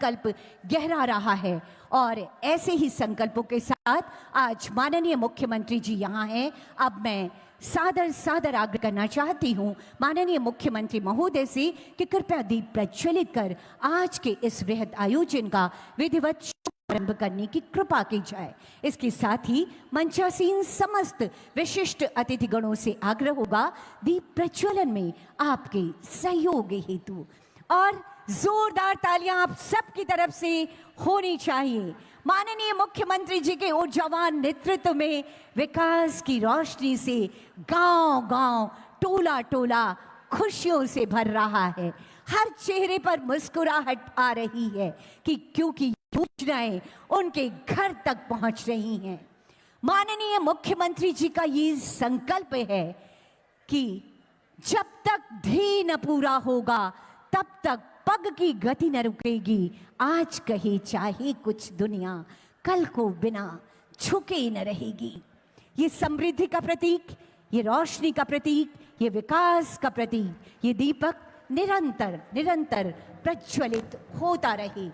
संकल्प गहरा रहा है और ऐसे ही संकल्पों के साथ आज माननीय मुख्यमंत्री जी यहाँ हैं। अब मैं सादर आग्रह करना चाहती हूँ माननीय मुख्यमंत्री महोदय से कि कृपया दीप प्रज्वलित कर आज के इस वृहद आयोजन का विधिवत शुभारंभ करने की कृपा की जाए। इसके साथ ही मंचासीन समस्त विशिष्ट अतिथिगणों से आग्रह होगा दीप प्रज्वलन में आपके सहयोग हेतु और जोरदार तालियां आप सबकी तरफ से होनी चाहिए। माननीय मुख्यमंत्री जी के ऊर्जावान नेतृत्व में विकास की रोशनी से गांव-गांव, टोला-टोला खुशियों से भर रहा है। हर चेहरे पर मुस्कुराहट आ रही है कि क्योंकि योजनाएं उनके घर तक पहुंच रही हैं। माननीय मुख्यमंत्री जी का ये संकल्प है कि जब तक ध्येय न पूरा होगा तब तक पग की गति न रुकेगी। आज कहे चाहे कुछ दुनिया, कल को बिना झुके न रहेगी। ये समृद्धि का प्रतीक, ये रोशनी का प्रतीक, ये विकास का प्रतीक, ये दीपक निरंतर प्रज्वलित होता रहे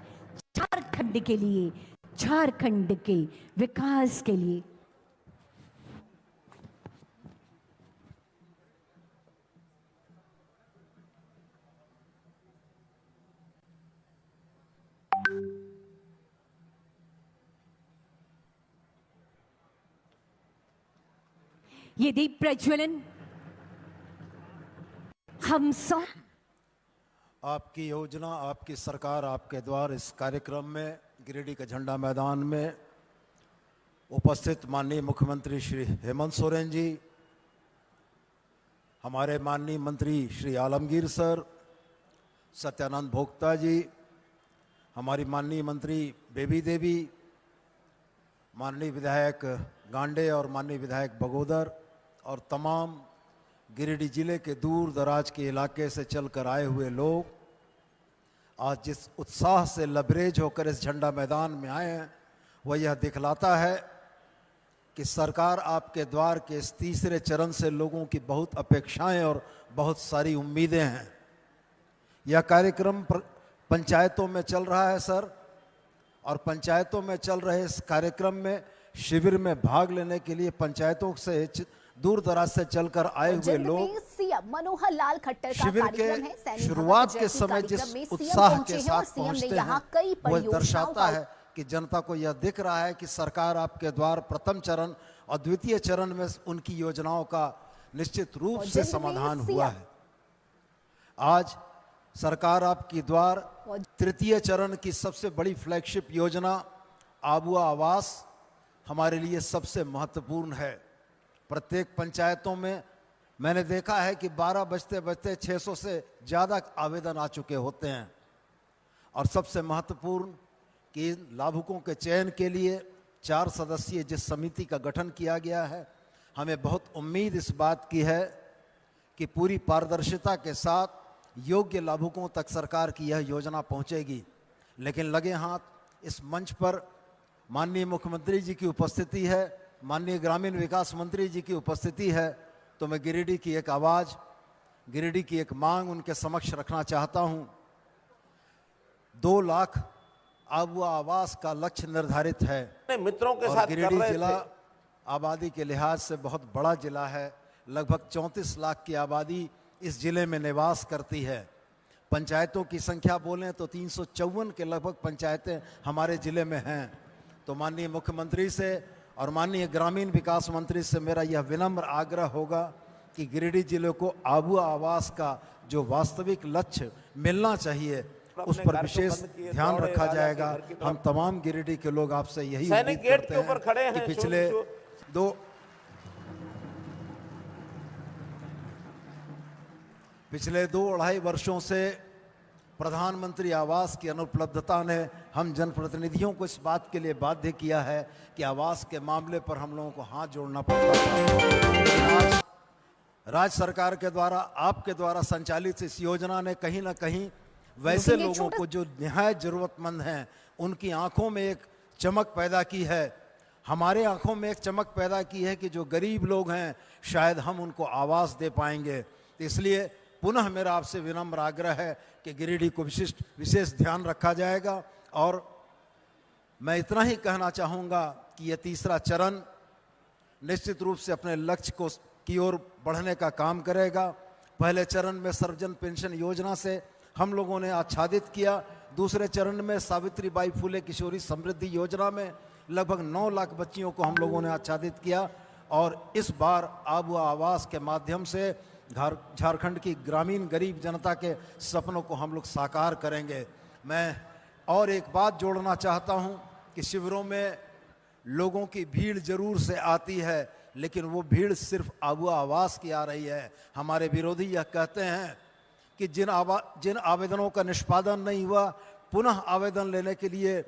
झारखंड के लिए, झारखंड के विकास के लिए। ये दीप प्रज्वलन हम सब आपकी योजना, आपकी सरकार, आपके द्वार इस कार्यक्रम में गिरिडीह के झंडा मैदान में उपस्थित माननीय मुख्यमंत्री श्री हेमंत सोरेन जी, हमारे माननीय मंत्री श्री आलमगीर सर, सत्यानंद भोक्ता जी, हमारी माननीय मंत्री बेबी देवी, माननीय विधायक गांडे और माननीय विधायक बगोदर और तमाम गिरिडीह जिले के दूर दराज के इलाके से चलकर आए हुए लोग आज जिस उत्साह से लबरेज होकर इस झंडा मैदान में आए हैं वह यह दिखलाता है कि सरकार आपके द्वार के इस तीसरे चरण से लोगों की बहुत अपेक्षाएं और बहुत सारी उम्मीदें हैं। यह कार्यक्रम पंचायतों में चल रहा है सर, और पंचायतों में चल रहे इस कार्यक्रम में शिविर में भाग लेने के लिए पंचायतों से दूर दराज से चलकर आए हुए लोग मनोहर लाल खट्टर का शिविर के शुरुआत के समय जिस उत्साह के साथ पहुंचते हैं वह दर्शाता है कि जनता को यह दिख रहा है कि सरकार आपके द्वार प्रथम चरण और द्वितीय चरण में उनकी योजनाओं का निश्चित रूप से समाधान हुआ है। आज सरकार आपकी द्वार तृतीय चरण की सबसे बड़ी फ्लैगशिप योजना आबुआ आवास हमारे लिए सबसे महत्वपूर्ण है। प्रत्येक पंचायतों में मैंने देखा है कि 12 बजते बजते 600 से ज़्यादा आवेदन आ चुके होते हैं, और सबसे महत्वपूर्ण कि लाभुकों के चयन के लिए 4 सदस्यीय जिस समिति का गठन किया गया है, हमें बहुत उम्मीद इस बात की है कि पूरी पारदर्शिता के साथ योग्य लाभुकों तक सरकार की यह योजना पहुंचेगी। लेकिन लगे हाथ इस मंच पर माननीय मुख्यमंत्री जी की उपस्थिति है, माननीय ग्रामीण विकास मंत्री जी की उपस्थिति है, तो मैं गिरिडीह की एक आवाज़, गिरिडीह की एक मांग उनके समक्ष रखना चाहता हूं। 2 लाख आबुआ आवास का लक्ष्य निर्धारित है। मित्रों के और साथ गिरिडीह जिला आबादी के लिहाज से बहुत बड़ा जिला है। लगभग 34 लाख की आबादी इस जिले में निवास करती है। पंचायतों की संख्या बोलें तो 354 के लगभग पंचायतें हमारे जिले में हैं। तो माननीय मुख्यमंत्री से और माननीय ग्रामीण विकास मंत्री से मेरा यह विनम्र आग्रह होगा कि गिरिडीह जिले को आबुआ आवास का जो वास्तविक लक्ष्य मिलना चाहिए उस पर विशेष ध्यान रखा जाएगा। हम तमाम गिरिडीह के लोग आपसे यही उम्मीद करते हैं कि पिछले 2-2.5 वर्षों से प्रधानमंत्री आवास की अनुपलब्धता ने हम जनप्रतिनिधियों को इस बात के लिए बाध्य किया है कि आवास के मामले पर हम लोगों को हाथ जोड़ना पड़ता था। आज राज्य सरकार के द्वारा, आपके द्वारा संचालित इस योजना ने कहीं ना कहीं वैसे लोगों को जो निहायत जरूरतमंद हैं उनकी आंखों में एक चमक पैदा की है। हमारे आंखों में एक चमक पैदा की है कि जो गरीब लोग हैं शायद हम उनको आवास दे पाएंगे। इसलिए पुनः मेरा आपसे विनम्र आग्रह है कि गिरिडीह को विशेष ध्यान रखा जाएगा और मैं इतना ही कहना चाहूँगा कि यह तीसरा चरण निश्चित रूप से अपने लक्ष्य को की ओर बढ़ने का काम करेगा। पहले चरण में सर्वजन पेंशन योजना से हम लोगों ने आच्छादित किया, दूसरे चरण में सावित्रीबाई फुले किशोरी समृद्धि योजना में लगभग 9 लाख बच्चियों को हम लोगों ने आच्छादित किया, और इस बार आबू आवास के माध्यम से झारखंड की ग्रामीण गरीब जनता के सपनों को हम लोग साकार करेंगे। मैं और एक बात जोड़ना चाहता हूं कि शिविरों में लोगों की भीड़ जरूर से आती है, लेकिन वो भीड़ सिर्फ आबू आवास की आ रही है। हमारे विरोधी यह कहते हैं कि जिन आवेदनों का निष्पादन नहीं हुआ, पुनः आवेदन लेने के लिए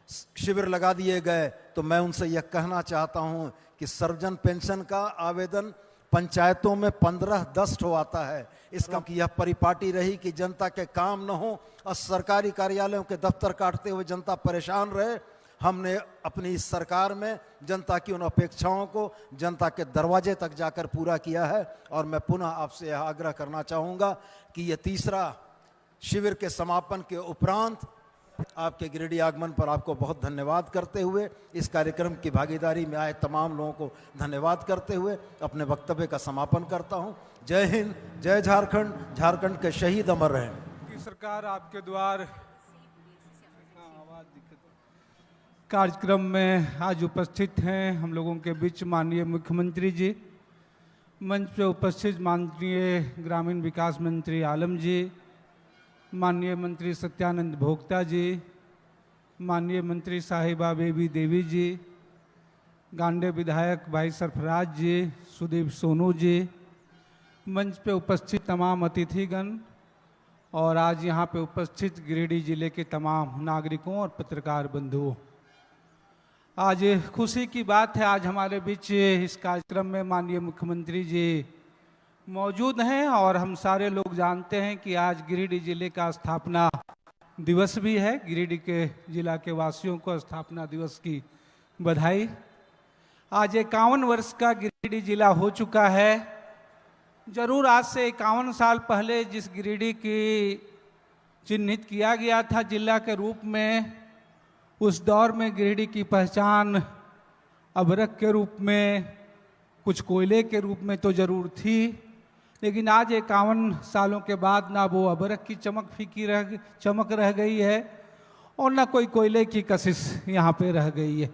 शिविर लगा दिए गए। तो मैं उनसे यह कहना चाहता हूं कि सर्वजन पेंशन का आवेदन पंचायतों में 15-10 ठो आता है। इसका कि यह परिपाटी रही कि जनता के काम न हो और सरकारी कार्यालयों के दफ्तर काटते हुए जनता परेशान रहे। हमने अपनी इस सरकार में जनता की उन अपेक्षाओं को जनता के दरवाजे तक जाकर पूरा किया है। और मैं पुनः आपसे यह आग्रह करना चाहूँगा कि यह तीसरा शिविर के समापन के उपरांत आपके गिरिडीह आगमन पर आपको बहुत धन्यवाद करते हुए, इस कार्यक्रम की भागीदारी में आए तमाम लोगों को धन्यवाद करते हुए अपने वक्तव्य का समापन करता हूं। जय हिंद, जय झारखंड, झारखंड के शहीद अमर रहें। सरकार आपके द्वार कार्यक्रम में आज उपस्थित हैं हम लोगों के बीच माननीय मुख्यमंत्री जी, मंच पे उपस्थित माननीय ग्रामीण विकास मंत्री आलम जी, माननीय मंत्री सत्यानंद भोक्ता जी, माननीय मंत्री साहिबा बेबी देवी जी, गांडे विधायक भाई सरफराज जी, सुदीप सोनू जी, मंच पे उपस्थित तमाम अतिथिगण और आज यहाँ पे उपस्थित गिरिडीह जिले के तमाम नागरिकों और पत्रकार बंधुओं, आज खुशी की बात है, आज हमारे बीच इस कार्यक्रम में माननीय मुख्यमंत्री जी मौजूद हैं। और हम सारे लोग जानते हैं कि आज गिरिडीह जिले का स्थापना दिवस भी है। गिरिडीह के जिला के वासियों को स्थापना दिवस की बधाई। आज 51 वर्ष का गिरिडीह जिला हो चुका है। जरूर आज से 51 साल पहले जिस गिरिडीह की चिन्हित किया गया था जिला के रूप में, उस दौर में गिरिडीह की पहचान अभ्रक के रूप में, कुछ कोयले के रूप में तो जरूर थी, लेकिन आज 51 सालों के बाद ना वो अभ्रक की चमक रह गई है और ना कोई कोयले की कशिश यहाँ पे रह गई है।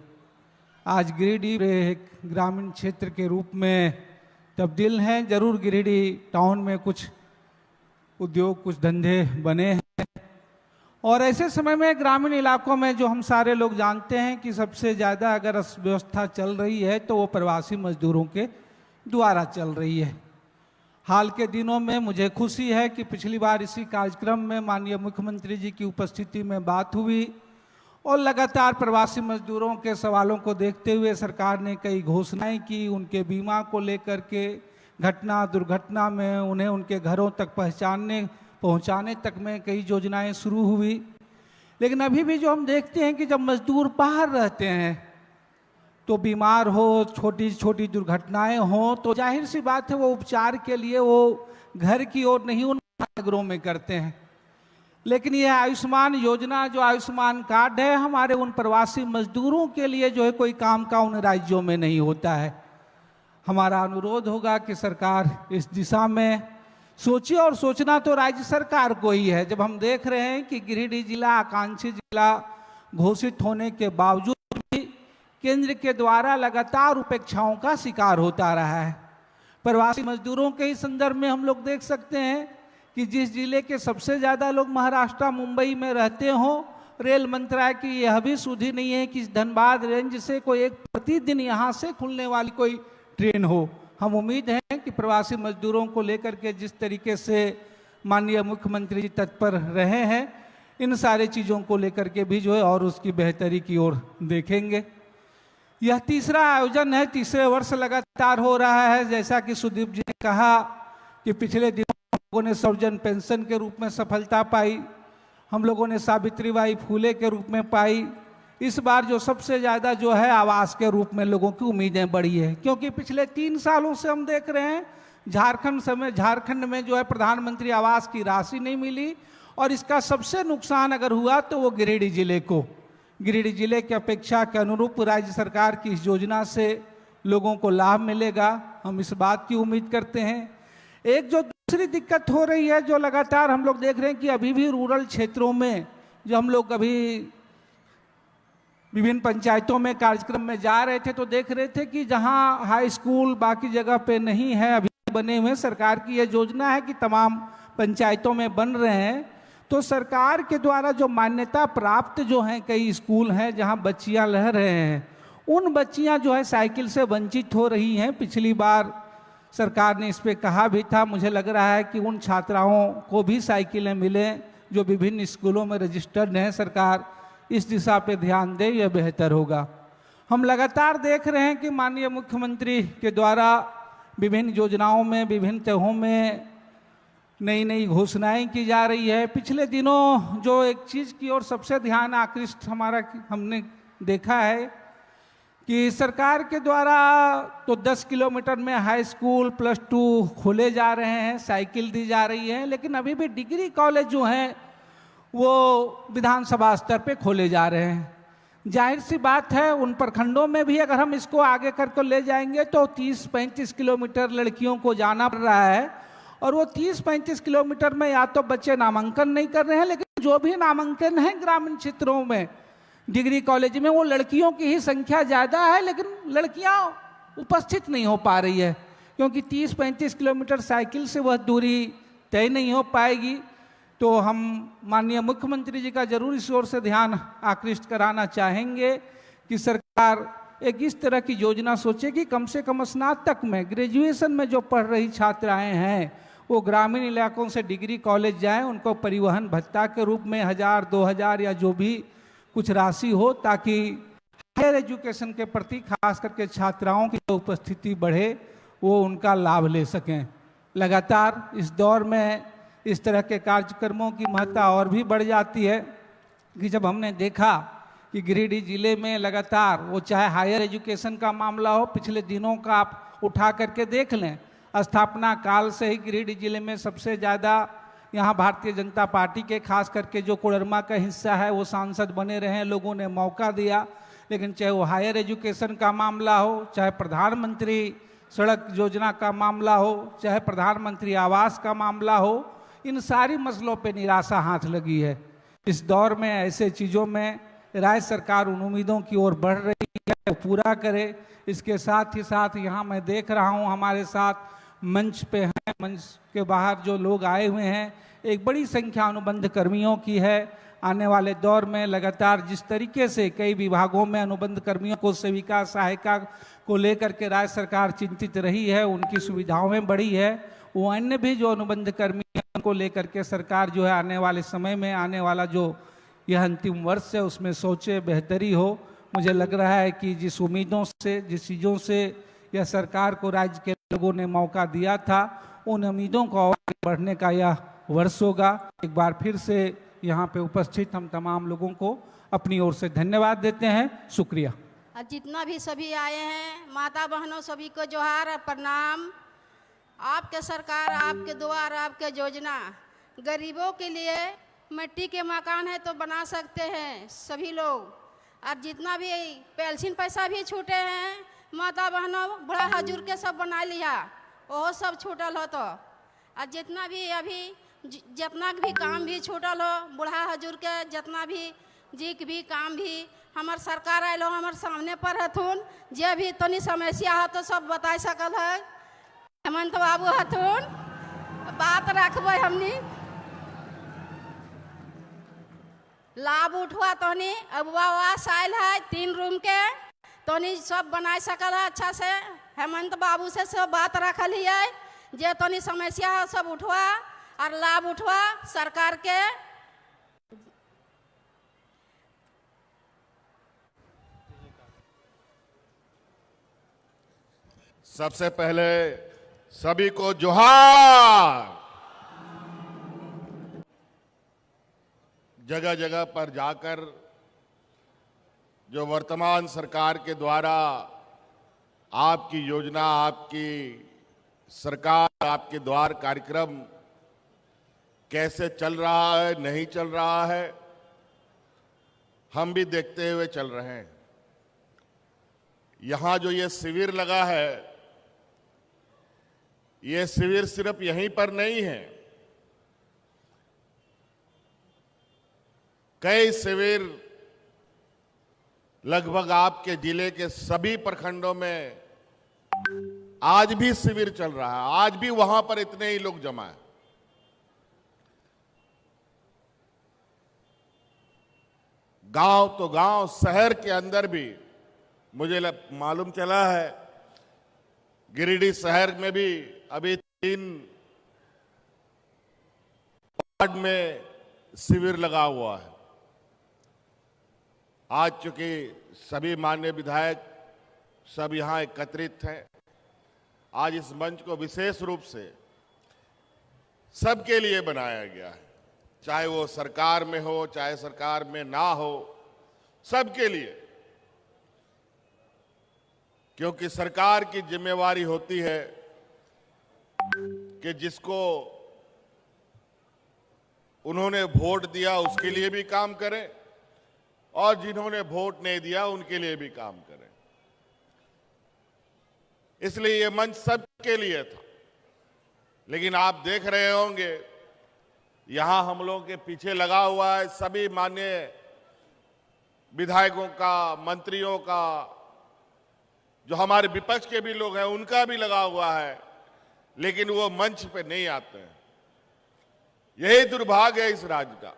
आज गिरिडीह एक ग्रामीण क्षेत्र के रूप में तब्दील हैं। जरूर गिरिडीह टाउन में कुछ उद्योग, कुछ धंधे बने हैं, और ऐसे समय में ग्रामीण इलाकों में जो हम सारे लोग जानते हैं कि सबसे ज़्यादा अगर अर्थव्यवस्था चल रही है तो वो प्रवासी मजदूरों के द्वारा चल रही है। हाल के दिनों में मुझे खुशी है कि पिछली बार इसी कार्यक्रम में माननीय मुख्यमंत्री जी की उपस्थिति में बात हुई और लगातार प्रवासी मजदूरों के सवालों को देखते हुए सरकार ने कई घोषणाएं की। उनके बीमा को लेकर के घटना दुर्घटना में उन्हें उनके घरों तक पहुंचाने तक में कई योजनाएं शुरू हुई। लेकिन अभी भी जो हम देखते हैं कि जब मजदूर बाहर रहते हैं तो बीमार हो, छोटी छोटी दुर्घटनाएं हो, तो जाहिर सी बात है वो उपचार के लिए वो घर की ओर नहीं उन नगरों में करते हैं। लेकिन यह आयुष्मान योजना, जो आयुष्मान कार्ड है, हमारे उन प्रवासी मजदूरों के लिए जो है कोई काम का उन राज्यों में नहीं होता है। हमारा अनुरोध होगा कि सरकार इस दिशा में सोचिए, और सोचना तो राज्य सरकार को ही है। जब हम देख रहे हैं कि गिरिडीह जिला आकांक्षी जिला घोषित होने के बावजूद भी केंद्र के द्वारा लगातार उपेक्षाओं का शिकार होता रहा है। प्रवासी मजदूरों के ही संदर्भ में हम लोग देख सकते हैं कि जिस जिले के सबसे ज़्यादा लोग महाराष्ट्र मुंबई में रहते हों, रेल मंत्रालय की यह भी सुधि नहीं है कि धनबाद रेंज से कोई एक प्रतिदिन यहाँ से खुलने वाली कोई ट्रेन हो। हम उम्मीद हैं कि प्रवासी मजदूरों को लेकर के जिस तरीके से माननीय मुख्यमंत्री जी तत्पर रहे हैं, इन सारे चीज़ों को लेकर के भी जो है और उसकी बेहतरी की ओर देखेंगे। यह तीसरा आयोजन है, तीसरे वर्ष लगातार हो रहा है। जैसा कि सुदीप जी ने कहा कि पिछले दिनों हम लोगों ने सर्वजन पेंशन के रूप में सफलता पाई, हम लोगों ने सावित्रीबाई फुले के रूप में पाई। इस बार जो सबसे ज़्यादा जो है आवास के रूप में लोगों की उम्मीदें बढ़ी है, क्योंकि पिछले 3 सालों से हम देख रहे हैं झारखंड में जो है प्रधानमंत्री आवास की राशि नहीं मिली और इसका सबसे नुकसान अगर हुआ तो वो गिरिडीह जिले को, गिरिडीह जिले की अपेक्षा के अनुरूप राज्य सरकार की इस योजना से लोगों को लाभ मिलेगा, हम इस बात की उम्मीद करते हैं। एक जो दूसरी दिक्कत हो रही है, जो लगातार हम लोग देख रहे हैं कि अभी भी रूरल क्षेत्रों में, जो हम लोग अभी विभिन्न पंचायतों में कार्यक्रम में जा रहे थे तो देख रहे थे कि जहां हाई स्कूल बाकी जगह पे नहीं है, अभी बने हुए, सरकार की यह योजना है कि तमाम पंचायतों में बन रहे हैं, तो सरकार के द्वारा जो मान्यता प्राप्त जो हैं कई स्कूल हैं जहां बच्चियां रह रहे हैं, उन बच्चियां जो है साइकिल से वंचित हो रही हैं। पिछली बार सरकार ने इस पे कहा भी था, मुझे लग रहा है कि उन छात्राओं को भी साइकिलें मिलें जो विभिन्न स्कूलों में रजिस्टर्ड हैं। सरकार इस दिशा पे ध्यान दे, यह बेहतर होगा। हम लगातार देख रहे हैं कि माननीय मुख्यमंत्री के द्वारा विभिन्न योजनाओं में, विभिन्न तहों में नई नई घोषणाएं की जा रही है। पिछले दिनों जो एक चीज़ की ओर सबसे ध्यान आकृष्ट हमने देखा है कि सरकार के द्वारा तो 10 किलोमीटर में हाई स्कूल +2 खोले जा रहे हैं, साइकिल दी जा रही है, लेकिन अभी भी डिग्री कॉलेज जो हैं वो विधानसभा स्तर पे खोले जा रहे हैं। जाहिर सी बात है, उन प्रखंडों में भी अगर हम इसको आगे करके ले जाएंगे तो 30-35 किलोमीटर लड़कियों को जाना पड़ रहा है, और वो 30-35 किलोमीटर में या तो बच्चे नामांकन नहीं कर रहे हैं, लेकिन जो भी नामांकन है ग्रामीण क्षेत्रों में डिग्री कॉलेज में, वो लड़कियों की ही संख्या ज़्यादा है, लेकिन लड़कियां उपस्थित नहीं हो पा रही है, क्योंकि 30-35 किलोमीटर साइकिल से वह दूरी तय नहीं हो पाएगी। तो हम माननीय मुख्यमंत्री जी का जरूर इस ओर से ध्यान आकृष्ट कराना चाहेंगे कि सरकार एक इस तरह की योजना सोचे कि कम से कम स्नातक में, ग्रेजुएशन में जो पढ़ रही छात्राएं हैं वो ग्रामीण इलाकों से डिग्री कॉलेज जाएं, उनको परिवहन भत्ता के रूप में 1000-2000 या जो भी कुछ राशि हो, ताकि हायर एजुकेशन के प्रति खास करके छात्राओं की जो उपस्थिति बढ़े, वो उनका लाभ ले सकें। लगातार इस दौर में इस तरह के कार्यक्रमों की महत्ता और भी बढ़ जाती है कि जब हमने देखा कि गिरिडीह जिले में लगातार, वो चाहे हायर एजुकेशन का मामला हो, पिछले दिनों का आप उठा करके देख लें, स्थापना काल से ही गिरिडीह जिले में सबसे ज़्यादा यहाँ भारतीय जनता पार्टी के खास करके जो कोडरमा का हिस्सा है वो सांसद बने रहे, लोगों ने मौका दिया। लेकिन चाहे वो हायर एजुकेशन का मामला हो, चाहे प्रधानमंत्री सड़क योजना का मामला हो, चाहे प्रधानमंत्री आवास का मामला हो, इन सारी मसलों पे निराशा हाथ लगी है। इस दौर में ऐसे चीज़ों में राज्य सरकार उन उम्मीदों की ओर बढ़ रही है, वो पूरा करे। इसके साथ ही साथ यहाँ मैं देख रहा हूँ हमारे साथ मंच पे हैं, मंच के बाहर जो लोग आए हुए हैं, एक बड़ी संख्या अनुबंध कर्मियों की है। आने वाले दौर में लगातार जिस तरीके से कई विभागों में अनुबंध कर्मियों को, सेविका सहायिका को लेकर के राज्य सरकार चिंतित रही है, उनकी सुविधाओं में बढ़ी है, वो अन्य भी जो अनुबंध कर्मी हैं उनको लेकर के सरकार जो है आने वाले समय में, आने वाला जो यह अंतिम वर्ष है उसमें सोचे, बेहतरी हो। मुझे लग रहा है कि जिस उम्मीदों से, जिस चीज़ों से यह सरकार को राज्य के लोगों ने मौका दिया था, उन उम्मीदों को और बढ़ने का यह वर्ष होगा। एक बार फिर से यहाँ पे उपस्थित हम तमाम लोगों को अपनी ओर से धन्यवाद देते हैं। शुक्रिया। जितना भी सभी आए हैं, माता बहनों सभी को जोहार और प्रणाम। आपके सरकार, आपके द्वार, आपके योजना गरीबों के लिए मिट्टी के मकान है तो बना सकते हैं सभी लोग। और जितना भी पेंशन पैसा भी छूटे हैं, माता बहनों बड़ा हजूर के सब बना लिया, वो सब छूटल हो। तो और जितना भी अभी जितना भी काम भी छूटल हो, बूढ़ा हजूर के जितना भी जी के भी काम भी हमार सरकार आयल हो, हमार सामने पर हथुन, जे भी तनी समस्या हो तो सब बता सकल है। हेमंत बाबू हथुन, बात रखबे हमनी, लाभ उठवा तोनी अबुआ वास आयल है 3 रूम के, तोनी सब बना सकल है अच्छा से। हेमंत बाबू से सब बात रखल है, जे तोनी समस्या है सब उठवा और लाभ उठवा सरकार के। सबसे पहले सभी को जोहार। जगह जगह पर जाकर जो वर्तमान सरकार के द्वारा आपकी योजना, आपकी सरकार, आपके द्वार कार्यक्रम कैसे चल रहा है, नहीं चल रहा है, हम भी देखते हुए चल रहे हैं। यहां जो ये शिविर लगा है, ये शिविर सिर्फ यहीं पर नहीं है, कई शिविर लगभग आपके जिले के सभी प्रखंडों में आज भी शिविर चल रहा है। आज भी वहां पर इतने ही लोग जमा है। गांव तो गांव, शहर के अंदर भी मुझे मालूम चला है, गिरिडीह शहर में भी अभी 3 वार्ड में शिविर लगा हुआ है। आज चूंकि सभी माननीय विधायक सब यहां एकत्रित हैं, आज इस मंच को विशेष रूप से सबके लिए बनाया गया है, चाहे वो सरकार में हो, चाहे सरकार में ना हो, सबके लिए। क्योंकि सरकार की जिम्मेवारी होती है कि जिसको उन्होंने वोट दिया उसके लिए भी काम करें और जिन्होंने वोट नहीं दिया उनके लिए भी काम करें। इसलिए ये मंच सबके लिए था। लेकिन आप देख रहे होंगे यहां हम लोगों के पीछे लगा हुआ है सभी माननीय विधायकों का, मंत्रियों का, जो हमारे विपक्ष के भी लोग हैं उनका भी लगा हुआ है, लेकिन वो मंच पे नहीं आते हैं। यही दुर्भाग्य है इस राज्य का।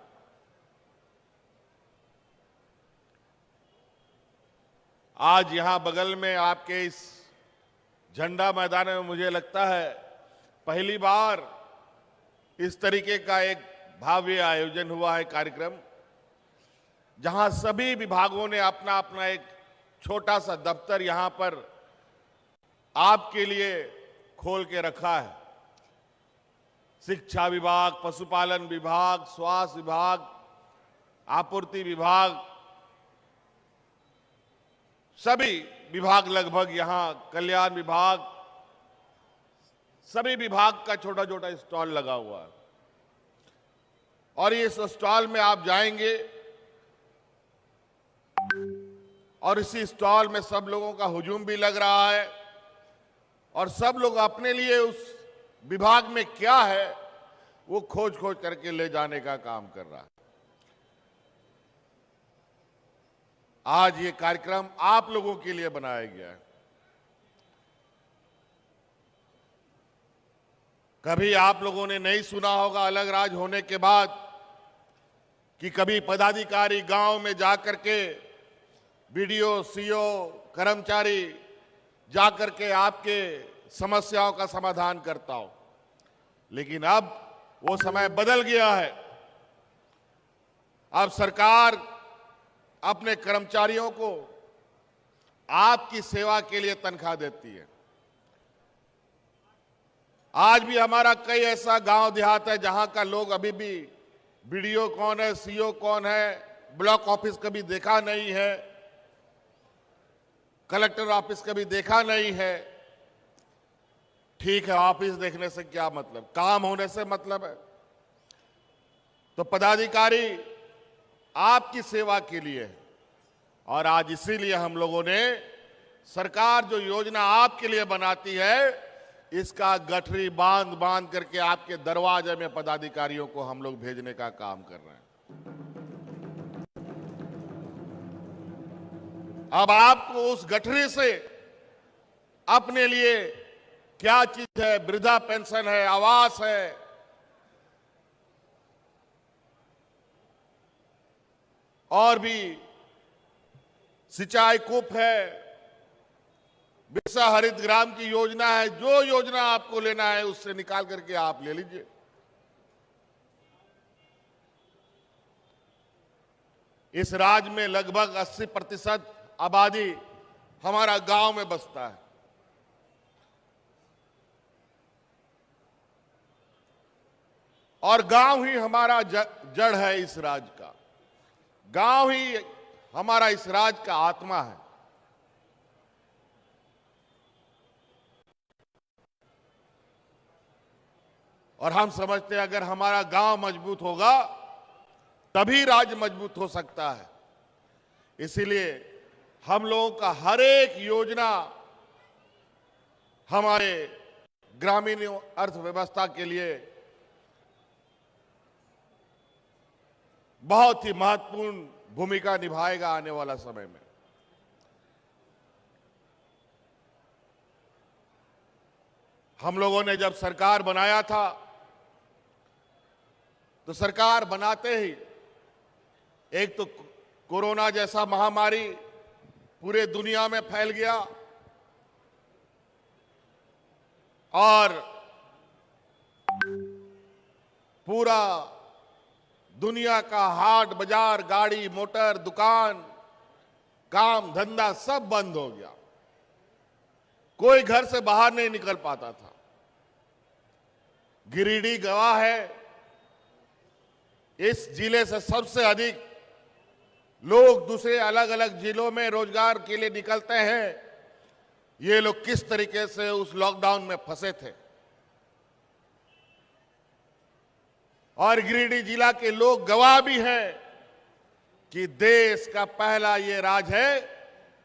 आज यहां बगल में आपके इस झंडा मैदान में मुझे लगता है पहली बार इस तरीके का एक भव्य आयोजन हुआ है, कार्यक्रम, जहां सभी विभागों ने अपना अपना एक छोटा सा दफ्तर यहां पर आपके लिए खोल के रखा है। शिक्षा विभाग, पशुपालन विभाग, स्वास्थ्य विभाग, आपूर्ति विभाग, सभी विभाग लगभग यहां, कल्याण विभाग, सभी विभाग का छोटा छोटा स्टॉल लगा हुआ है। और इस स्टॉल में आप जाएंगे और इसी स्टॉल में सब लोगों का हुजूम भी लग रहा है और सब लोग अपने लिए उस विभाग में क्या है वो खोज खोज करके ले जाने का काम कर रहा है। आज ये कार्यक्रम आप लोगों के लिए बनाया गया है। कभी आप लोगों ने नहीं सुना होगा अलग राज्य होने के बाद कि कभी पदाधिकारी गांव में जाकर के, बीडीओ, सीओ, कर्मचारी जाकर के आपके समस्याओं का समाधान करता हो। लेकिन अब वो समय बदल गया है। अब सरकार अपने कर्मचारियों को आपकी सेवा के लिए तनख्वाह देती है। आज भी हमारा कई ऐसा गांव देहात है जहां का लोग अभी भी बीडीओ कौन है, सीओ कौन है, ब्लॉक ऑफिस कभी देखा नहीं है, कलेक्टर ऑफिस कभी देखा नहीं है। ठीक है, ऑफिस देखने से क्या मतलब, काम होने से मतलब है। तो पदाधिकारी आपकी सेवा के लिए है और आज इसीलिए हम लोगों ने सरकार जो योजना आपके लिए बनाती है इसका गठरी बांध बांध करके आपके दरवाजे में पदाधिकारियों को हम लोग भेजने का काम कर रहे हैं। अब आपको उस गठरी से अपने लिए क्या चीज है, वृद्धा पेंशन है, आवास है, और भी सिंचाई कूप है, बिरसा हरित ग्राम की योजना है, जो योजना आपको लेना है उससे निकाल करके आप ले लीजिए। इस राज्य में लगभग 80% आबादी हमारा गांव में बसता है। और गांव ही हमारा जड़ है इस राज्य का, गांव ही हमारा इस राज्य का आत्मा है। और हम समझते हैं अगर हमारा गांव मजबूत होगा तभी राज्य मजबूत हो सकता है। इसीलिए हम लोगों का हर एक योजना हमारे ग्रामीण अर्थव्यवस्था के लिए बहुत ही महत्वपूर्ण भूमिका निभाएगा आने वाला समय में। हम लोगों ने जब सरकार बनाया था तो सरकार बनाते ही एक तो कोरोना जैसा महामारी पूरे दुनिया में फैल गया और पूरा दुनिया का हाट बाजार, गाड़ी मोटर, दुकान, काम धंधा सब बंद हो गया। कोई घर से बाहर नहीं निकल पाता था। गिरिडीह गवाह है, इस जिले से सबसे अधिक लोग दूसरे अलग अलग जिलों में रोजगार के लिए निकलते हैं। ये लोग किस तरीके से उस लॉकडाउन में फंसे थे और गिरिडीह जिला के लोग गवाह भी हैं कि देश का पहला ये राज्य है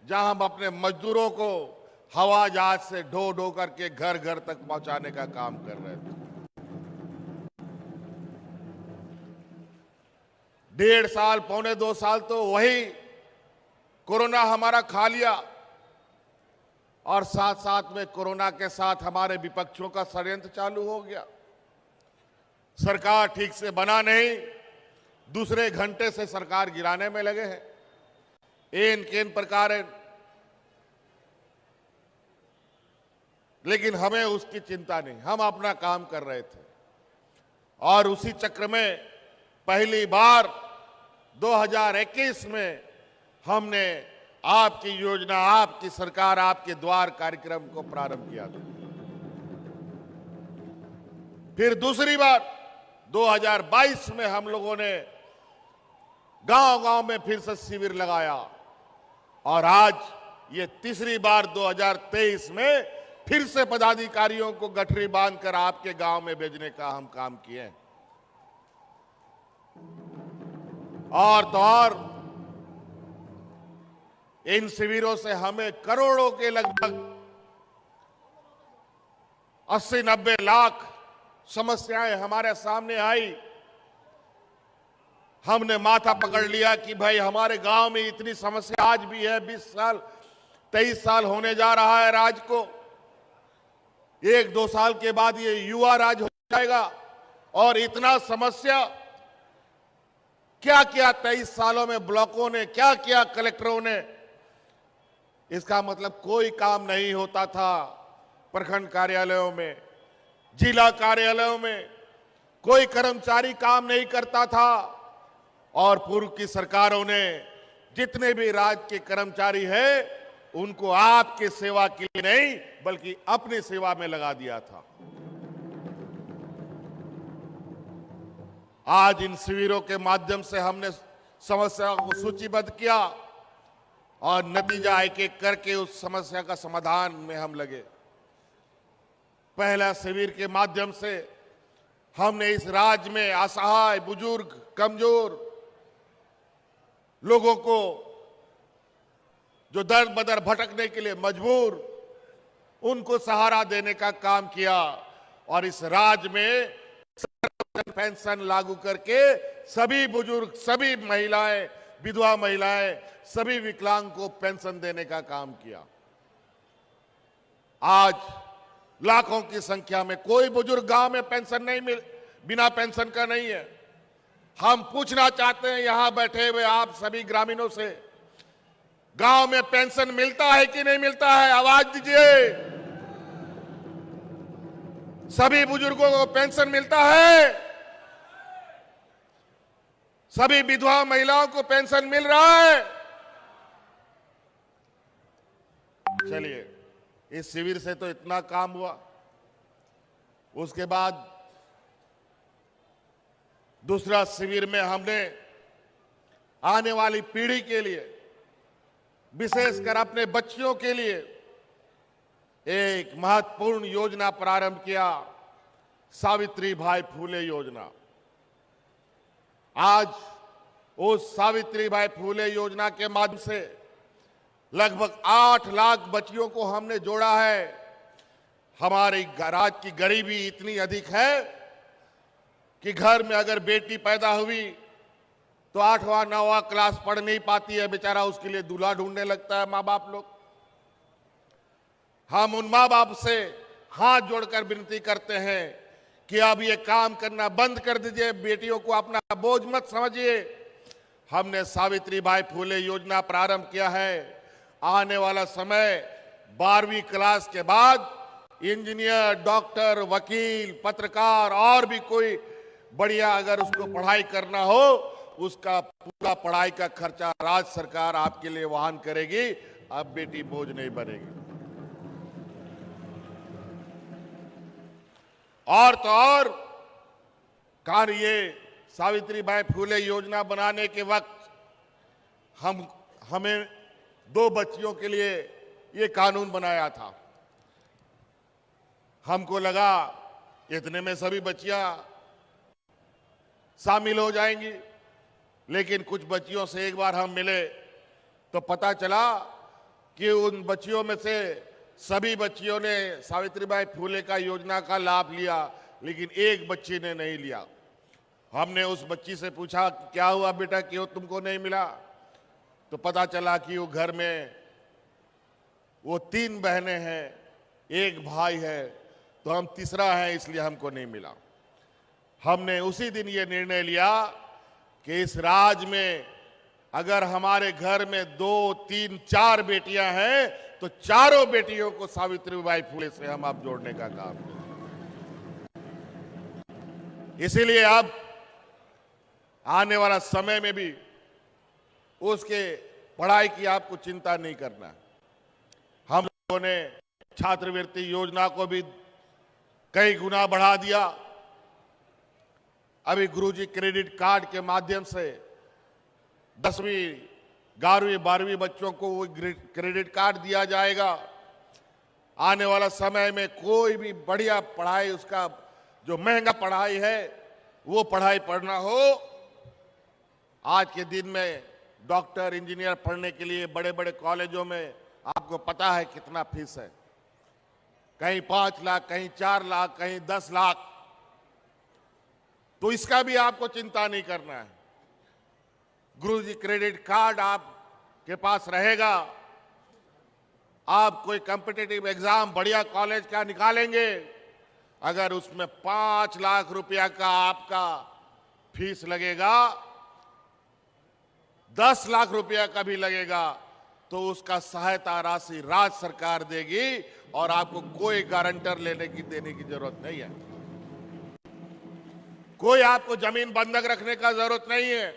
जहां हम अपने मजदूरों को हवाई जहाज से ढो ढो करके घर घर तक पहुंचाने का काम कर रहे थे। 1.5 साल, पौने 2 साल तो वही कोरोना हमारा खा लिया और साथ साथ में कोरोना के साथ हमारे विपक्षियों का षड्यंत्र चालू हो गया। सरकार ठीक से बना नहीं, दूसरे घंटे से सरकार गिराने में लगे हैं। एन केन प्रकार, लेकिन हमें उसकी चिंता नहीं, हम अपना काम कर रहे थे। और उसी चक्र में पहली बार 2021 में हमने आपकी योजना, आपकी सरकार, आपके द्वार कार्यक्रम को प्रारंभ किया था। फिर दूसरी बार 2022 में हम लोगों ने गांव-गांव में फिर से शिविर लगाया और आज ये तीसरी बार 2023 में फिर से पदाधिकारियों को गठरी बांधकर आपके गांव में भेजने का हम काम किए हैं। और तो और इन शिविरों से हमें करोड़ों के लगभग 80-90 लाख समस्याएं हमारे सामने आई। हमने माथा पकड़ लिया कि भाई हमारे गांव में इतनी समस्या आज भी है। 20 साल 23 साल होने जा रहा है राज को, 1-2 साल के बाद ये युवा राज हो जाएगा और इतना समस्या क्या किया 23 सालों में ब्लॉकों ने, क्या किया कलेक्टरों ने। इसका मतलब कोई काम नहीं होता था। प्रखंड कार्यालयों में, जिला कार्यालयों में कोई कर्मचारी काम नहीं करता था और पूर्व की सरकारों ने जितने भी राज्य के कर्मचारी हैं उनको आपकी सेवा के लिए नहीं बल्कि अपनी सेवा में लगा दिया था। आज इन शिविरों के माध्यम से हमने समस्या को सूचीबद्ध किया और नतीजा एक एक करके उस समस्या का समाधान में हम लगे। पहला शिविर के माध्यम से हमने इस राज्य में असहाय, बुजुर्ग, कमजोर लोगों को जो दर बदर भटकने के लिए मजबूर, उनको सहारा देने का काम किया और इस राज्य में पेंशन लागू करके सभी बुजुर्ग, सभी महिलाएं, विधवा महिलाएं, सभी विकलांग को पेंशन देने का काम किया। आज लाखों की संख्या में कोई बुजुर्ग गांव में पेंशन नहीं बिना पेंशन का नहीं है। हम पूछना चाहते हैं यहां बैठे हुए आप सभी ग्रामीणों से, गांव में पेंशन मिलता है कि नहीं मिलता है? आवाज दीजिए। सभी बुजुर्गों को पेंशन मिलता है? सभी विधवा महिलाओं को पेंशन मिल रहा है? चलिए, इस शिविर से तो इतना काम हुआ। उसके बाद दूसरा शिविर में हमने आने वाली पीढ़ी के लिए, विशेषकर अपने बच्चियों के लिए एक महत्वपूर्ण योजना प्रारंभ किया सावित्रीबाई फूले योजना। आज उस सावित्रीबाई फूले योजना के माध्यम से लगभग 8 लाख बच्चियों को हमने जोड़ा है। हमारे राज्य की गरीबी इतनी अधिक है कि घर में अगर बेटी पैदा हुई तो 8वां 9वां क्लास पढ़ नहीं पाती है, बेचारा उसके लिए दूल्हा ढूंढने लगता है माँ बाप लोग। हम उन माँ बाप से हाथ जोड़कर विनती करते हैं कि अब ये काम करना बंद कर दीजिए, बेटियों को अपना बोझ मत समझिए। हमने सावित्रीबाई फूले योजना प्रारंभ किया है। आने वाला समय 12वीं क्लास के बाद इंजीनियर, डॉक्टर, वकील, पत्रकार और भी कोई बढ़िया अगर उसको पढ़ाई करना हो, उसका पूरा पढ़ाई का खर्चा राज्य सरकार आपके लिए वहन करेगी। अब बेटी बोझ नहीं बनेगी। और तो और कार्य ये सावित्रीबाई फूले योजना बनाने के वक्त हमें 2 बच्चियों के लिए ये कानून बनाया था। हमको लगा इतने में सभी बच्चियां शामिल हो जाएंगी, लेकिन कुछ बच्चियों से एक बार हम मिले तो पता चला कि उन बच्चियों में से सभी बच्चियों ने सावित्रीबाई फूले का योजना का लाभ लिया, लेकिन एक बच्ची ने नहीं लिया। हमने उस बच्ची से पूछा कि क्या हुआ बेटा, क्यों तुमको नहीं मिला? तो पता चला कि वो घर में वो 3 बहनें हैं, 1 भाई है, तो हम तीसरा है, इसलिए हमको नहीं मिला। हमने उसी दिन ये निर्णय लिया कि इस राज्य में अगर हमारे घर में 2, 3, 4 बेटियां हैं तो चारों बेटियों को सावित्रीबाई फूले से हम अब जोड़ने का काम करें। इसीलिए अब आने वाला समय में भी उसके पढ़ाई की आपको चिंता नहीं करना। हम लोगों ने छात्रवृत्ति योजना को भी कई गुना बढ़ा दिया। अभी गुरुजी क्रेडिट कार्ड के माध्यम से 10वीं, 11वीं, 12वीं बच्चों को वो क्रेडिट कार्ड दिया जाएगा। आने वाला समय में कोई भी बढ़िया पढ़ाई, उसका जो महंगा पढ़ाई है वो पढ़ाई पढ़ना हो, आज के दिन में डॉक्टर, इंजीनियर पढ़ने के लिए बड़े बड़े कॉलेजों में आपको पता है कितना फीस है। कहीं 5 लाख, कहीं 4 लाख, कहीं 10 लाख। तो इसका भी आपको चिंता नहीं करना है। गुरुजी क्रेडिट कार्ड आपके पास रहेगा। आप कोई कॉम्पिटिटिव एग्जाम बढ़िया कॉलेज का निकालेंगे, अगर उसमें 5 लाख रुपया का आपका फीस लगेगा, 10 लाख रुपया का भी लगेगा, तो उसका सहायता राशि राज्य सरकार देगी और आपको कोई गारंटर देने की जरूरत नहीं है। कोई आपको जमीन बंधक रखने का जरूरत नहीं है,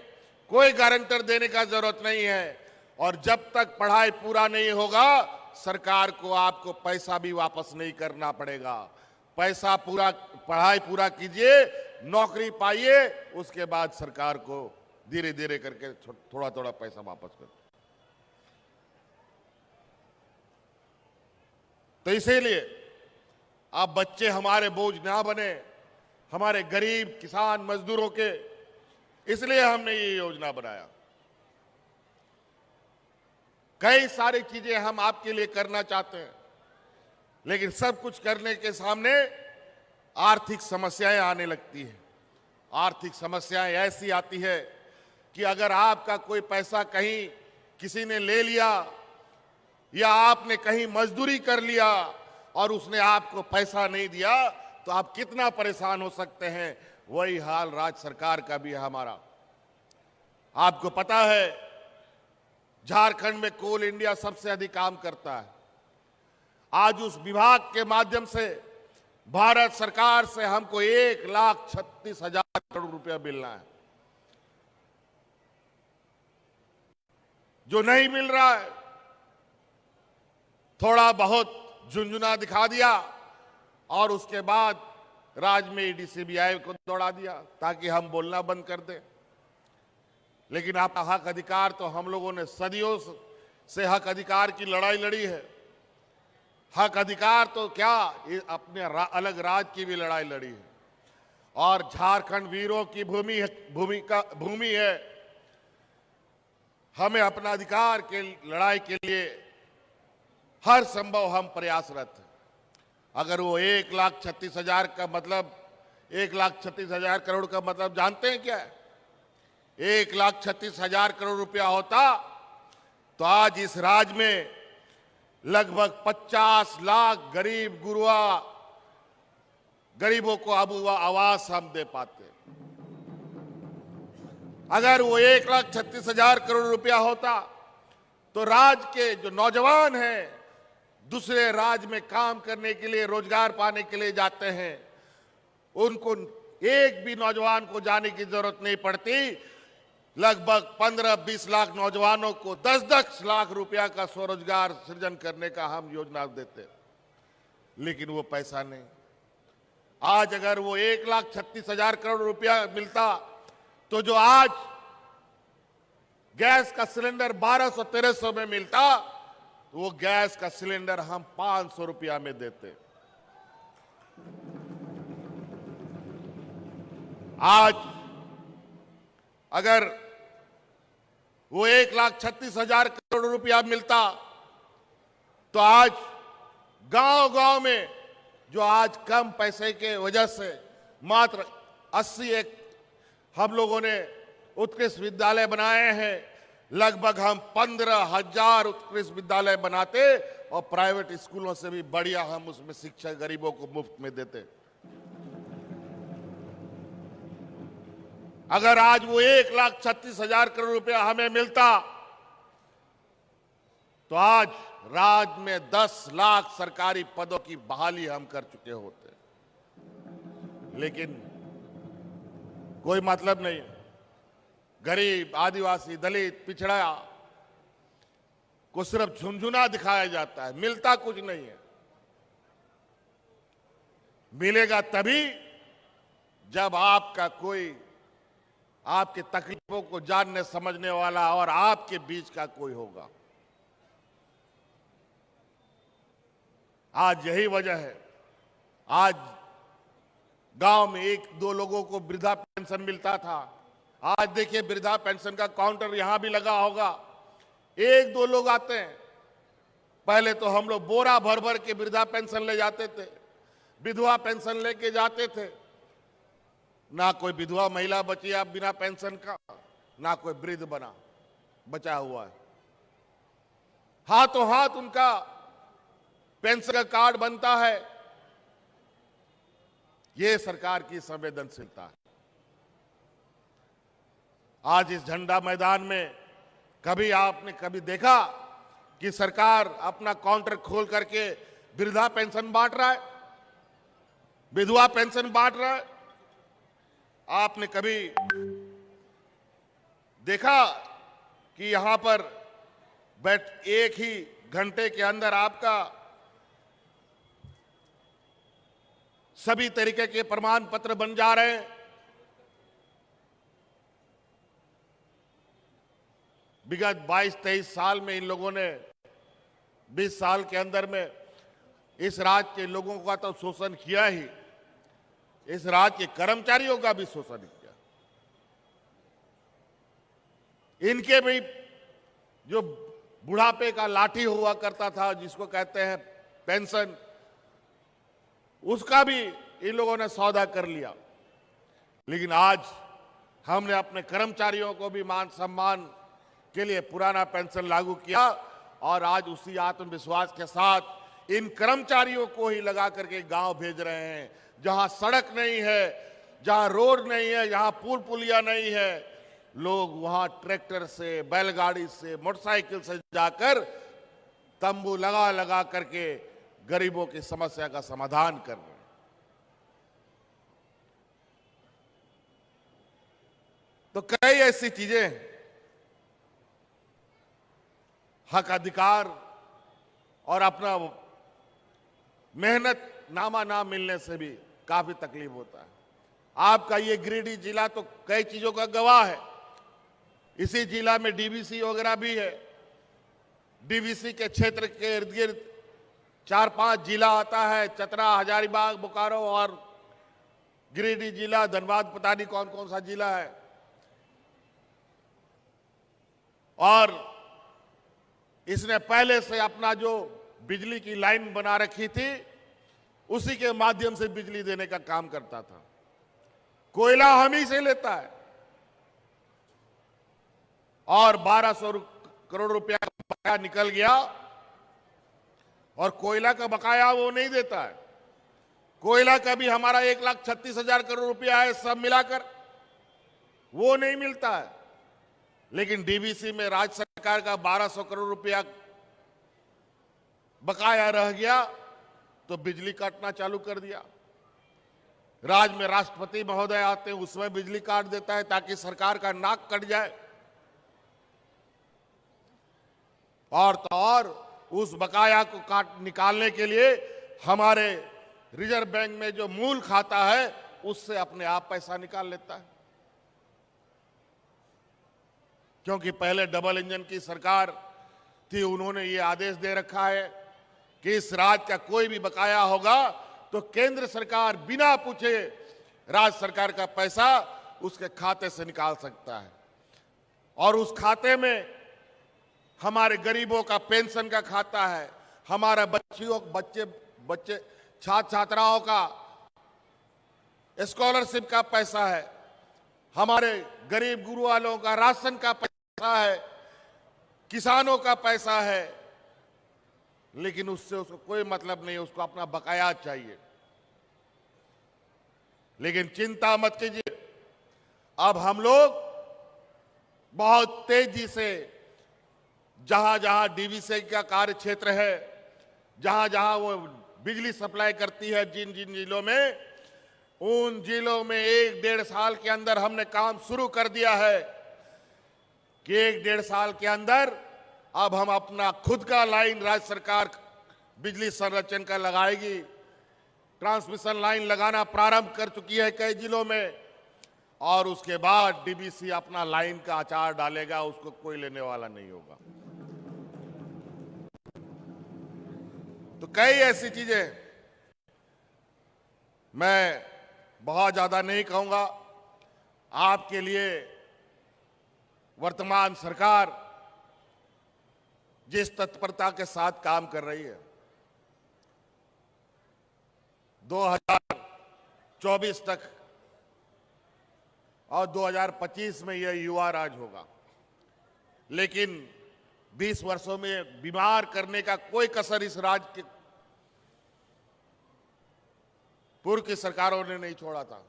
कोई गारंटर देने का जरूरत नहीं है। और जब तक पढ़ाई पूरा नहीं होगा, सरकार को आपको पैसा भी वापस नहीं करना पड़ेगा। पैसा पूरा, पढ़ाई पूरा कीजिए, नौकरी पाइए, उसके बाद सरकार को धीरे धीरे करके थोड़ा थोड़ा पैसा वापस कर। तो इसीलिए अब बच्चे हमारे बोझ ना बने, हमारे गरीब किसान मजदूरों के, इसलिए हमने ये योजना बनाया। कई सारी चीजें हम आपके लिए करना चाहते हैं, लेकिन सब कुछ करने के सामने आर्थिक समस्याएं आने लगती हैं। आर्थिक समस्याएं ऐसी आती है कि अगर आपका कोई पैसा कहीं किसी ने ले लिया या आपने कहीं मजदूरी कर लिया और उसने आपको पैसा नहीं दिया, तो आप कितना परेशान हो सकते हैं। वही हाल राज्य सरकार का भी है हमारा। आपको पता है झारखंड में कोल इंडिया सबसे अधिक काम करता है। आज उस विभाग के माध्यम से भारत सरकार से हमको 1,36,000 करोड़ रुपया मिलना है, जो नहीं मिल रहा है। थोड़ा बहुत झुंझुना दिखा दिया और उसके बाद राज्य में ईडी, सीबीआई को दौड़ा दिया ताकि हम बोलना बंद कर दें। लेकिन आपका हक अधिकार तो हम लोगों ने सदियों से हक अधिकार की लड़ाई लड़ी है। हक अधिकार तो क्या, अपने अलग राज्य की भी लड़ाई लड़ी है। और झारखंड वीरों की भूमि है। हमें अपना अधिकार के लड़ाई के लिए हर संभव हम प्रयासरत हैं। अगर वो 1,36,000 का मतलब 1,36,000 करोड़ का मतलब जानते हैं क्या है? 1,36,000 करोड़ रुपया होता तो आज इस राज्य में लगभग 50 लाख गरीबों को अब आवास हम दे पाते। अगर वो 1,36,000 करोड़ रुपया होता तो राज्य के जो नौजवान हैं, दूसरे राज्य में काम करने के लिए, रोजगार पाने के लिए जाते हैं, उनको एक भी नौजवान को जाने की जरूरत नहीं पड़ती। लगभग 15-20 लाख नौजवानों को 10-10 लाख रुपया का स्वरोजगार सृजन करने का हम योजना देते, लेकिन वो पैसा नहीं। आज अगर वो 1,36,000 करोड़ रुपया मिलता तो जो आज गैस का सिलेंडर 1200-1300 में मिलता, तो वो गैस का सिलेंडर हम 500 रुपया में देते। आज अगर वो 1,36,000 करोड़ रुपया मिलता तो आज गांव-गांव में जो आज कम पैसे के वजह से मात्र 81 हम लोगों ने उत्कृष्ट विद्यालय बनाए हैं, लगभग हम 15,000 उत्कृष्ट विद्यालय बनाते और प्राइवेट स्कूलों से भी बढ़िया हम उसमें शिक्षा गरीबों को मुफ्त में देते। अगर आज वो 1,36,000 करोड़ रुपया हमें मिलता तो आज राज्य में 10 लाख सरकारी पदों की बहाली हम कर चुके होते, लेकिन कोई मतलब नहीं। गरीब, आदिवासी, दलित, पिछड़ा को सिर्फ झुनझुना दिखाया जाता है, मिलता कुछ नहीं है। मिलेगा तभी जब आपका कोई आपकी तकलीफों को जानने समझने वाला और आपके बीच का कोई होगा। आज यही वजह है, आज गांव में 1-2 लोगों को वृद्धा पेंशन मिलता था, आज देखिए वृद्धा पेंशन का काउंटर यहां भी लगा होगा। 1-2 लोग आते हैं। पहले तो हम लोग बोरा भर भर के वृद्धा पेंशन ले जाते थे, विधवा पेंशन लेके जाते थे। ना कोई विधवा महिला बची अब बिना पेंशन का, ना कोई वृद्ध बचा हुआ है। हाथों हाथ उनका पेंशन का कार्ड बनता है। ये सरकार की संवेदनशीलता है। आज इस झंडा मैदान में आपने देखा कि सरकार अपना काउंटर खोल करके वृद्धा पेंशन बांट रहा है, विधवा पेंशन बांट रहा है? आपने कभी देखा कि यहां पर एक ही घंटे के अंदर आपका सभी तरीके के प्रमाण पत्र बन जा रहे हैं? विगत 22-23 साल में इन लोगों ने 20 साल के अंदर में इस राज्य के लोगों का तो शोषण किया ही, इस राज्य के कर्मचारियों का भी शोषण किया। इनके भी जो बुढ़ापे का लाठी हुआ करता था, जिसको कहते हैं पेंशन, उसका भी इन लोगों ने सौदा कर लिया। लेकिन आज हमने अपने कर्मचारियों को भी मान सम्मान के लिए पुराना पेंशन लागू किया और आज उसी आत्मविश्वास के साथ इन कर्मचारियों को ही लगा करके गांव भेज रहे हैं, जहां सड़क नहीं है, जहां रोड नहीं है, जहां पुल पुलिया नहीं है। लोग वहां ट्रैक्टर से, बैलगाड़ी से, मोटरसाइकिल से जाकर तंबू लगा लगा करके गरीबों की समस्या का समाधान कर रहे हैं। तो कई ऐसी चीजें, हक अधिकार और अपना मेहनत नामा ना मिलने से भी काफी तकलीफ होता है। आपका ये गिरिडीह जिला तो कई चीजों का गवाह है। इसी जिला में डीवीसी वगैरह भी है। डीवीसी के क्षेत्र के इर्द गिर्द 4-5 जिला आता है, चतरा, हजारीबाग, बोकारो और गिरिडीह जिला, धनबाद, पता नहीं कौन कौन सा जिला है। और इसने पहले से अपना जो बिजली की लाइन बना रखी थी उसी के माध्यम से बिजली देने का काम करता था। कोयला हम ही से लेता है और 1200 करोड़ रुपया का बकाया निकल गया और कोयला का बकाया वो नहीं देता है। कोयला का भी हमारा 1,36,000 करोड़ रुपया है, सब मिलाकर वो नहीं मिलता है। लेकिन डीवीसी में राज्य सरकार का 1200 करोड़ रुपया बकाया रह गया तो बिजली काटना चालू कर दिया। राज्य में राष्ट्रपति महोदय आते हैं, उसमें बिजली काट देता है ताकि सरकार का नाक कट जाए। और तो और उस बकाया को निकालने के लिए हमारे रिजर्व बैंक में जो मूल खाता है उससे अपने आप पैसा निकाल लेता है। क्योंकि पहले डबल इंजन की सरकार थी, उन्होंने ये आदेश दे रखा है कि इस राज्य का कोई भी बकाया होगा तो केंद्र सरकार बिना पूछे राज्य सरकार का पैसा उसके खाते से निकाल सकता है। और उस खाते में हमारे गरीबों का पेंशन का खाता है, हमारे बच्चे छात्र छात्राओं का स्कॉलरशिप का पैसा है, हमारे गरीब गुरु वालों का राशन का पैसा है, किसानों का पैसा है। लेकिन उससे उसको कोई मतलब नहीं, उसको अपना बकाया चाहिए। लेकिन चिंता मत कीजिए, अब हम लोग बहुत तेजी से जहां जहां डीवीसी का कार्य क्षेत्र है, जहां जहां वो बिजली सप्लाई करती है, जिन जिन जिलों में, उन जिलों में 1-1.5 साल के अंदर हमने काम शुरू कर दिया है कि 1-1.5 साल के अंदर अब हम अपना खुद का लाइन राज्य सरकार बिजली संरक्षण का लगाएगी। ट्रांसमिशन लाइन लगाना प्रारंभ कर चुकी है कई जिलों में और उसके बाद डीवीसी अपना लाइन का अचार डालेगा, उसको कोई लेने वाला नहीं होगा। तो कई ऐसी चीजें, मैं बहुत ज्यादा नहीं कहूंगा। आपके लिए वर्तमान सरकार जिस तत्परता के साथ काम कर रही है, 2024 तक और 2025 में यह युवा राज होगा। लेकिन 20 वर्षों में बीमार करने का कोई कसर इस राज्य के पूर्व की सरकारों ने नहीं छोड़ा था।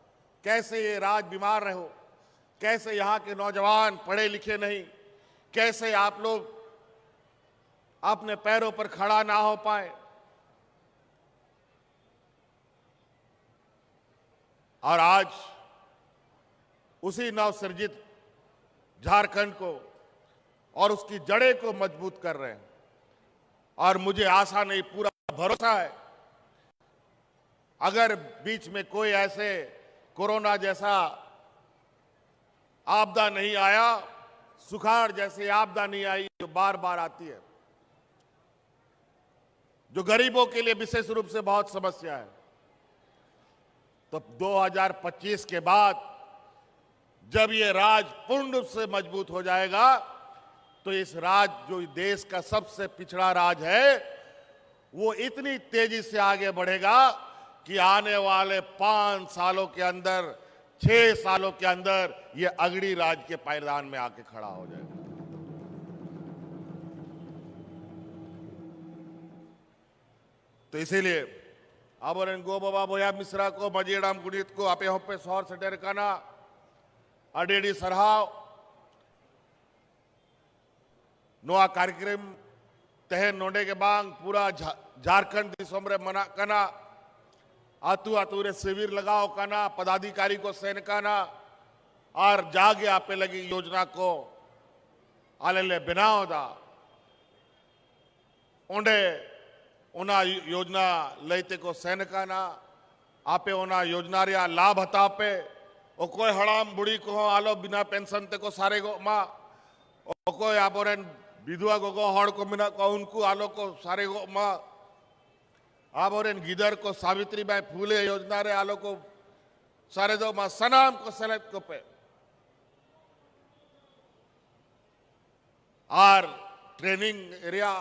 कैसे ये राज्य बीमार रहो, कैसे यहां के नौजवान पढ़े लिखे नहीं, कैसे आप लोग अपने पैरों पर खड़ा ना हो पाए। और आज उसी नवसृजित झारखंड को और उसकी जड़ें को मजबूत कर रहे हैं। और मुझे आशा नहीं, पूरा भरोसा है, अगर बीच में कोई ऐसे कोरोना जैसा आपदा नहीं आया, सुखाड़ जैसी आपदा नहीं आई जो बार बार आती है, जो गरीबों के लिए विशेष रूप से बहुत समस्या है, तो 2025 के बाद जब ये राज्य पूर्ण रूप से मजबूत हो जाएगा तो इस राज्य, जो देश का सबसे पिछड़ा राज्य है, वो इतनी तेजी से आगे बढ़ेगा कि आने वाले 5 सालों के अंदर, 6 सालों के अंदर ये अगड़ी राज्य के पायदान में आके खड़ा हो जाएगा। तो इसीलिए आबोरेन गो बाबा बोया मिश्रा को, मजीराम गुणित को आपे होपे सौर सटेर काना अडेडी सरहाव नोआ कार्यक्रम तहन नोडे के बांग पूरा झारखंड दिसोम रे मना कना आतु आतु रे शिविर लगाओ कना, पदाधिकारी को सैनिकाना और जागे आपे लगी योजना को आलेले बनाओ दा ओंडे ओना योजना लैते को सैनिकाना आपे ओना योजना रे लाभ हतापे ओ कोई हड़ाम बुढ़ी को आलो बिना पेंशन ते को सारे गो मा ओ कोई आबोरेन विधवा गोगो हड़ को मिना को उनको आलो को सारे गो मा आबोरेन गिदर को सावित्री बाई फूले योजना रे आलो को सारे दो मा सनाम को सलेत को पे और ट्रेनिंग एरिया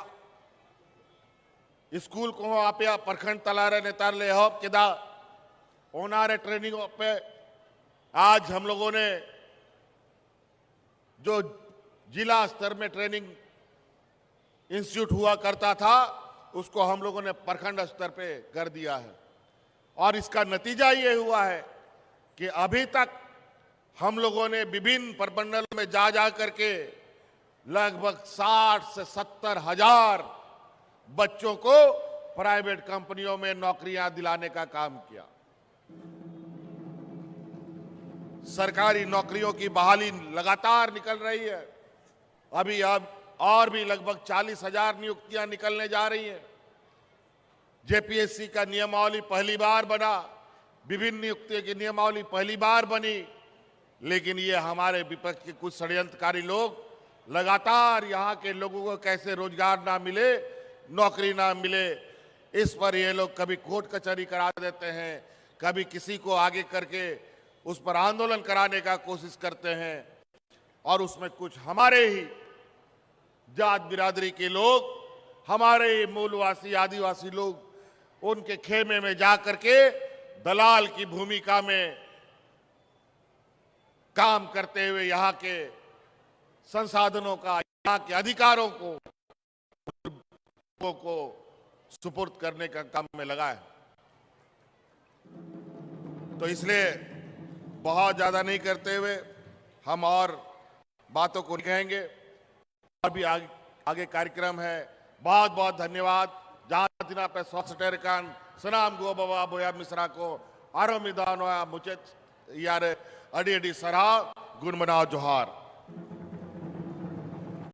स्कूल को आप या प्रखंड तलारे नेतार ले हो किदा ओनारे ट्रेनिंग पे आज हम लोगों ने जो जिला स्तर में ट्रेनिंग इंस्टीट्यूट हुआ करता था उसको हम लोगों ने प्रखंड स्तर पे कर दिया है और इसका नतीजा ये हुआ है कि अभी तक हम लोगों ने विभिन्न प्रमंडलों में जा करके लगभग 60 से 70 हजार बच्चों को प्राइवेट कंपनियों में नौकरियां दिलाने का काम किया। सरकारी नौकरियों की बहाली लगातार निकल रही है। अभी अब और भी लगभग 40,000 नियुक्तियां निकलने जा रही हैं। जेपीएससी का नियमावली पहली बार बना, विभिन्न नियुक्तियों की नियमावली पहली बार बनी, लेकिन ये हमारे विपक्ष के कुछ षड्यंत्रकारी लोग लगातार यहाँ के लोगों को कैसे रोजगार ना मिले, नौकरी ना मिले, इस पर ये लोग कभी कोर्ट कचहरी करा देते हैं, कभी किसी को आगे करके उस पर आंदोलन कराने का कोशिश करते हैं और उसमें कुछ हमारे ही जात बिरादरी के लोग, हमारे ही मूलवासी आदिवासी लोग उनके खेमे में जा करके दलाल की भूमिका में काम करते हुए यहाँ के संसाधनों का, यहाँ के अधिकारों को सुपुर्द करने का काम में लगा है। तो इसलिए बहुत ज्यादा नहीं करते हुए हम और बातों को कहेंगे और भी आगे कार्यक्रम है। बहुत बहुत धन्यवाद। जहां दिना पे स्वास्थ्य कान सनाम गो बाबा बोया मिश्रा को आरो मिदानो मुझे यार अडी अडी सराह गुण मनाओ जोहार।